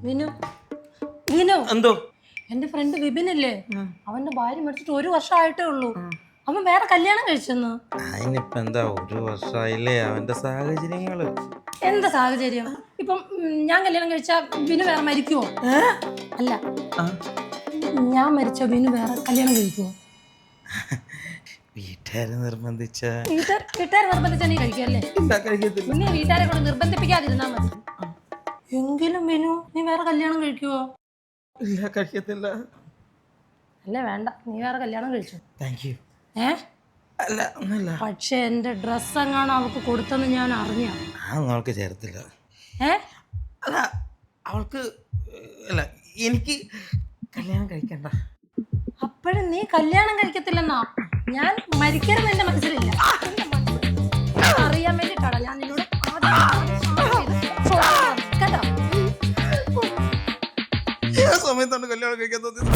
വിനു വിനു എന്തോ എന്റെ ഫ്രണ്ട് വിപിനല്ലേ, അവന്റെ ഭാര്യ മരിച്ചിട്ട് 1 വർഷമായിട്ടേ ഉള്ളൂ. അവൻ വേറെ കല്യാണം കഴിച്ചെന്ന്. അതിനിപ്പോ എന്താ, 1 വർഷമായില്ലേ, അവന്റെ സാഹചര്യങ്ങള്. എന്താ സാഹചര്യം? ഇപ്പം ഞാൻ കല്യാണം കഴിച്ചാ വിനു വേറെ മരിക്കുവോ? അല്ല, ഞാൻ മരിച്ച വിനു വേറെ കല്യാണം കഴിക്കുവോ? വീട്ടുകാര് നിർബന്ധിച്ച വീട്ടുകാർ നിർബന്ധിച്ചാ നീ കഴിക്കല്ലേ? പിന്നെ വീട്ടുകാരെ കൊണ്ട് നിർബന്ധിപ്പിക്കാതിരുന്നാ മതി. എങ്കിലും വിനു നീ വേറെ കല്യാണം കഴിക്കുവോ? ഇല്ല, കഴിക്കത്തില്ല. അല്ലേ വേണ്ട, നീ വേറെ കല്യാണം കഴിച്ചു. Thank you. അല്ല ഒന്നുമില്ല. പക്ഷെ എന്റെ ഡ്രസ് എങ്ങാണ് അവൾക്ക് കൊടുത്തെന്ന് ഞാൻ അറിഞ്ഞ. അവൾക്ക് ചേർത്തില്ല. അല്ല അവൾക്ക് അല്ല, എനിക്ക് കല്യാണം കഴിക്കണ്ട. അപ്പോഴും നീ കല്യാണം കഴിക്കത്തില്ലെന്നാ? ഞാൻ മരിക്കരുത് എന്റെ മനസ്സിലില്ല. അറിയാൻ വേണ്ടിട്ടാണ് ഞാൻ നിന്നോട് സമയത്താണ് കല്യാണം കഴിക്കാൻ തോന്നിയത്.